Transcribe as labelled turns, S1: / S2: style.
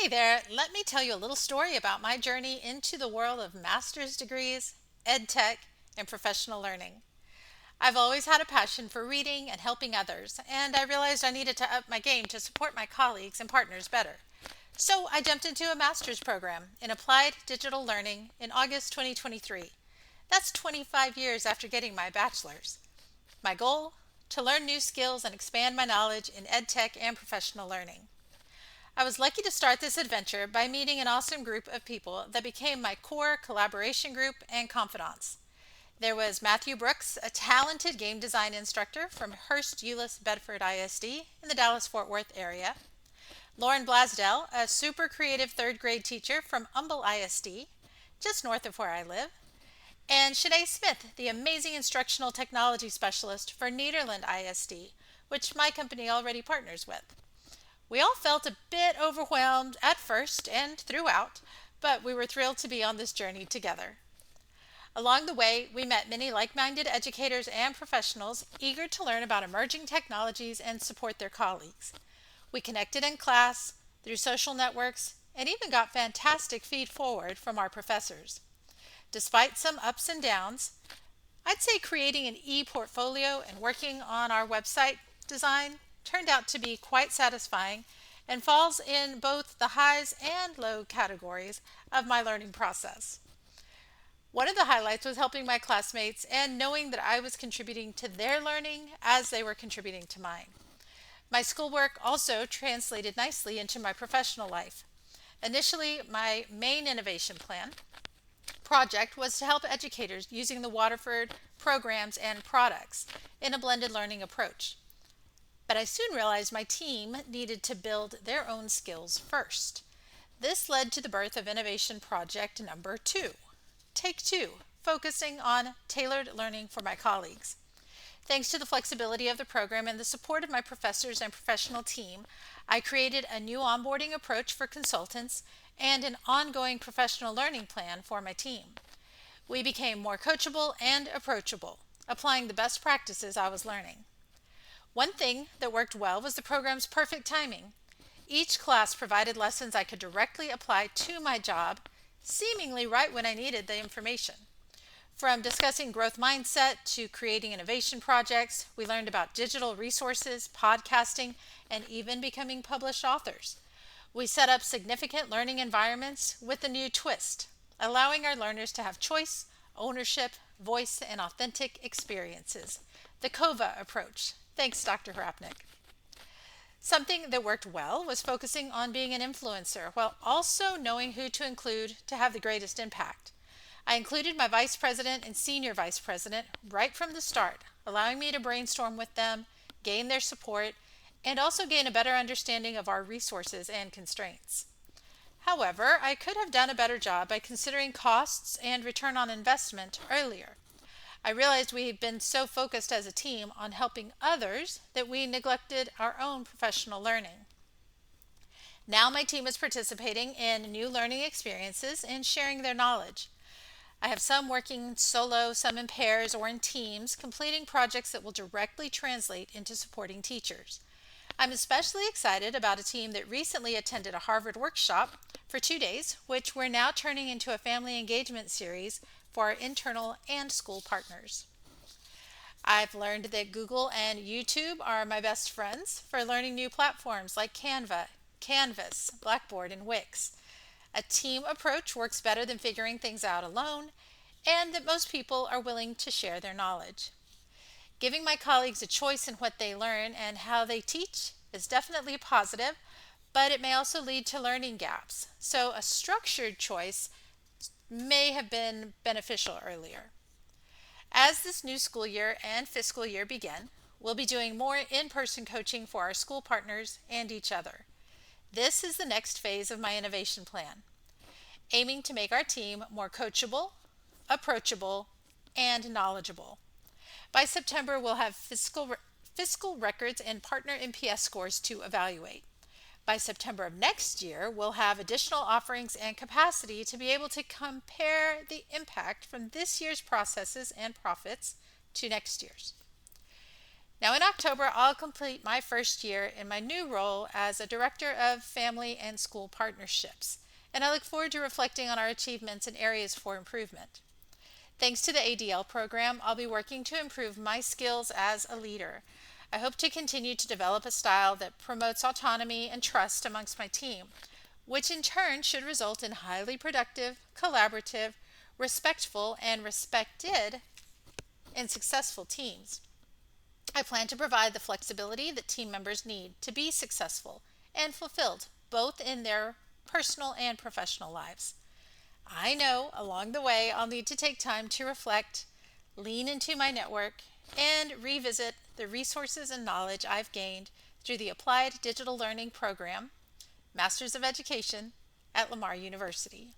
S1: Hey there, let me tell you a little story about my journey into the world of master's degrees, ed tech, and professional learning. I've always had a passion for reading and helping others, and I realized I needed to up my game to support my colleagues and partners better. So I jumped into a master's program in applied digital learning in August 2023. That's 25 years after getting my bachelor's. My goal? To learn new skills and expand my knowledge in ed tech and professional learning. I was lucky to start this adventure by meeting an awesome group of people that became my core collaboration group and confidants. There was Matthew Brooks, a talented game design instructor from Hurst Euless Bedford ISD in the Dallas Fort Worth area. Lauren Blasdell, a super creative third grade teacher from Humble ISD, just north of where I live. And Shanae Smith, the amazing instructional technology specialist for Nederland ISD, which my company already partners with. We all felt a bit overwhelmed at first and throughout, but we were thrilled to be on this journey together. Along the way, we met many like-minded educators and professionals eager to learn about emerging technologies and support their colleagues. We connected in class, through social networks, and even got fantastic feed forward from our professors. Despite some ups and downs, I'd say creating an e-portfolio and working on our website design turned out to be quite satisfying and falls in both the highs and low categories of my learning process. One of the highlights was helping my classmates and knowing that I was contributing to their learning as they were contributing to mine. My schoolwork also translated nicely into my professional life. Initially, my main innovation plan project was to help educators using the Waterford programs and products in a blended learning approach. But I soon realized my team needed to build their own skills first. This led to the birth of Innovation Project number 2, Take 2, focusing on tailored learning for my colleagues. Thanks to the flexibility of the program and the support of my professors and professional team, I created a new onboarding approach for consultants and an ongoing professional learning plan for my team. We became more coachable and approachable, applying the best practices I was learning. One thing that worked well was the program's perfect timing. Each class provided lessons I could directly apply to my job, seemingly right when I needed the information. From discussing growth mindset to creating innovation projects, we learned about digital resources, podcasting, and even becoming published authors. We set up significant learning environments with a new twist, allowing our learners to have choice, ownership, voice, and authentic experiences. The COVA approach. Thanks, Dr. Hrapnik. Something that worked well was focusing on being an influencer while also knowing who to include to have the greatest impact. I included my vice president and senior vice president right from the start, allowing me to brainstorm with them, gain their support, and also gain a better understanding of our resources and constraints. However, I could have done a better job by considering costs and return on investment earlier. I realized we had been so focused as a team on helping others that we neglected our own professional learning. Now my team is participating in new learning experiences and sharing their knowledge. I have some working solo, some in pairs or in teams, completing projects that will directly translate into supporting teachers. I'm especially excited about a team that recently attended a Harvard workshop for 2 days, which we're now turning into a family engagement series for our internal and school partners. I've learned that Google and YouTube are my best friends for learning new platforms like Canva, Canvas, Blackboard, and Wix. A team approach works better than figuring things out alone, and that most people are willing to share their knowledge. Giving my colleagues a choice in what they learn and how they teach is definitely positive, but it may also lead to learning gaps. So a structured choice may have been beneficial earlier. As this new school year and fiscal year begin, we'll be doing more in-person coaching for our school partners and each other. This is the next phase of my innovation plan, aiming to make our team more coachable, approachable, and knowledgeable. By September, we'll have fiscal records and partner NPS scores to evaluate. By September of next year, we'll have additional offerings and capacity to be able to compare the impact from this year's processes and profits to next year's. Now, in October, I'll complete my first year in my new role as a Director of Family and School Partnerships, and I look forward to reflecting on our achievements and areas for improvement. Thanks to the ADL program, I'll be working to improve my skills as a leader. I hope to continue to develop a style that promotes autonomy and trust amongst my team, which in turn should result in highly productive, collaborative, respectful, and respected and successful teams. I plan to provide the flexibility that team members need to be successful and fulfilled, both in their personal and professional lives. I know along the way I'll need to take time to reflect, lean into my network, and revisit the resources and knowledge I've gained through the Applied Digital Learning Program, Masters of Education at Lamar University.